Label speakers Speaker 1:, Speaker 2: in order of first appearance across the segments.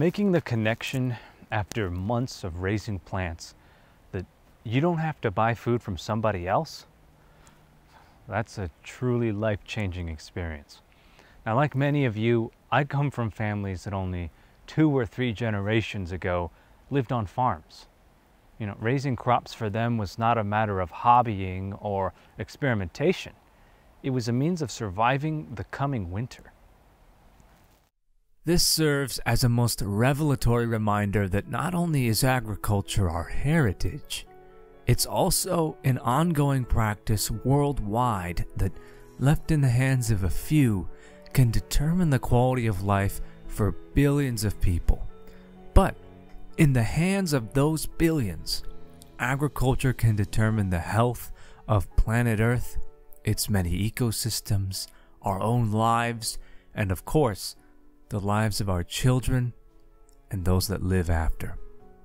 Speaker 1: Making the connection after months of raising plants that you don't have to buy food from somebody else, that's a truly life-changing experience. Now, like many of you, I come from families that only 2 or 3 generations ago lived on farms. Raising crops for them was not a matter of hobbying or experimentation. It was a means of surviving the coming winter.
Speaker 2: This serves as a most revelatory reminder that not only is agriculture our heritage, it's also an ongoing practice worldwide that, left in the hands of a few, can determine the quality of life for billions of people. But in the hands of those billions, agriculture can determine the health of planet Earth, its many ecosystems, our own lives, and of course, the lives of our children and those that live after.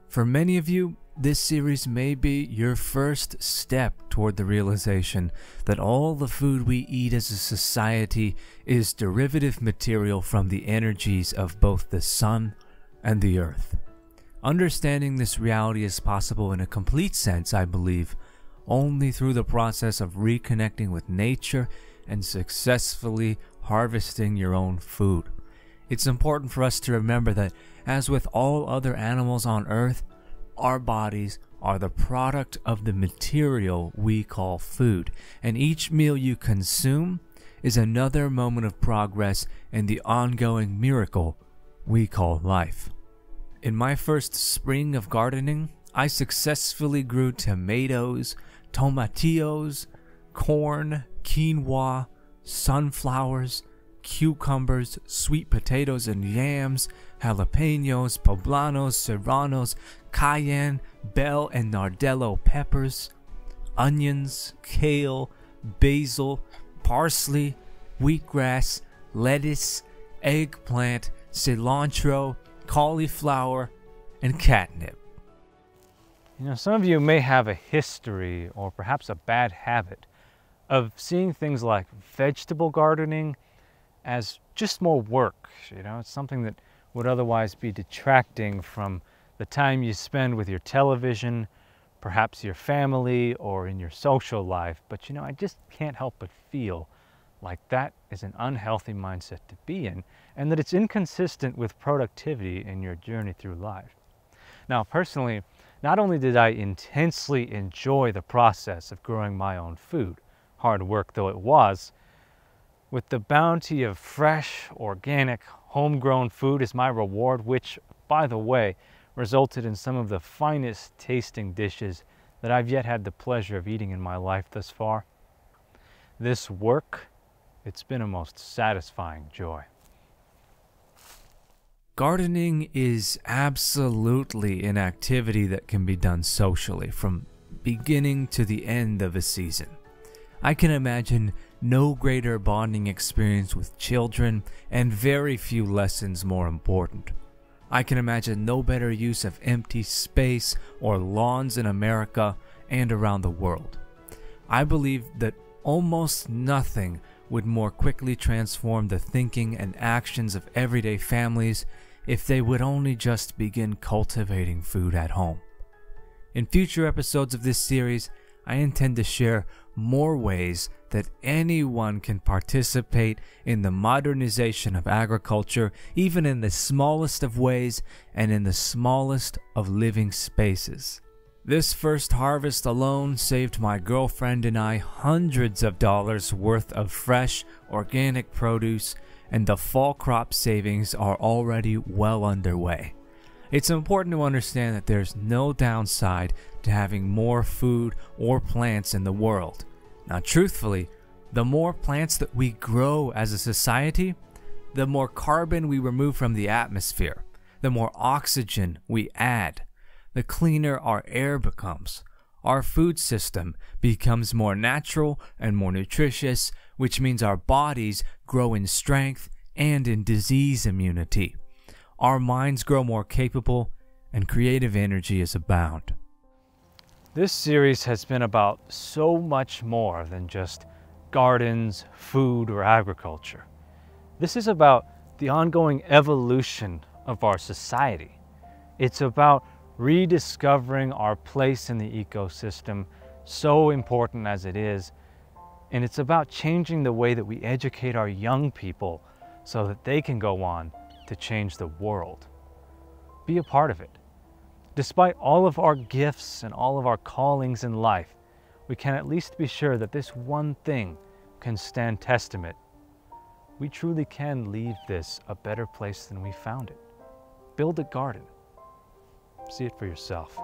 Speaker 2: For many of you, this series may be your first step toward the realization that all the food we eat as a society is derivative material from the energies of both the sun and the earth. Understanding this reality is possible in a complete sense, I believe, only through the process of reconnecting with nature and successfully harvesting your own food. It's important for us to remember that, as with all other animals on Earth, our bodies are the product of the material we call food, and each meal you consume is another moment of progress in the ongoing miracle we call life. In my first spring of gardening, I successfully grew tomatoes, tomatillos, corn, quinoa, sunflowers, cucumbers, sweet potatoes and yams, jalapenos, poblanos, serranos, cayenne, bell and nardello peppers, onions, kale, basil, parsley, wheatgrass, lettuce, eggplant, cilantro, cauliflower, and catnip.
Speaker 1: Some of you may have a history or perhaps a bad habit of seeing things like vegetable gardening as just more work. It's something that would otherwise be detracting from the time you spend with your television, perhaps your family, or in your social life. But I just can't help but feel like that is an unhealthy mindset to be in, and that it's inconsistent with productivity in your journey through life. Now, personally, not only did I intensely enjoy the process of growing my own food, hard work though it was, with the bounty of fresh, organic, homegrown food as my reward, which, by the way, resulted in some of the finest tasting dishes that I've yet had the pleasure of eating in my life thus far. This work, it's been a most satisfying joy.
Speaker 2: Gardening is absolutely an activity that can be done socially, from beginning to the end of a season. I can imagine no greater bonding experience with children, and very few lessons more important. I can imagine no better use of empty space or lawns in America and around the world. I believe that almost nothing would more quickly transform the thinking and actions of everyday families if they would only just begin cultivating food at home. In future episodes of this series, I intend to share more ways that anyone can participate in the modernization of agriculture, even in the smallest of ways and in the smallest of living spaces. This first harvest alone saved my girlfriend and I hundreds of dollars worth of fresh, organic produce, and the fall crop savings are already well underway. It's important to understand that there's no downside to having more food or plants in the world. Now, truthfully, the more plants that we grow as a society, the more carbon we remove from the atmosphere, the more oxygen we add, the cleaner our air becomes. Our food system becomes more natural and more nutritious, which means our bodies grow in strength and in disease immunity. Our minds grow more capable, and creative energy is abound.
Speaker 1: This series has been about so much more than just gardens, food, or agriculture. This is about the ongoing evolution of our society. It's about rediscovering our place in the ecosystem, so important as it is, and it's about changing the way that we educate our young people so that they can go on to change the world. Be a part of it. Despite all of our gifts and all of our callings in life, we can at least be sure that this one thing can stand testament. We truly can leave this a better place than we found it. Build a garden. See it for yourself.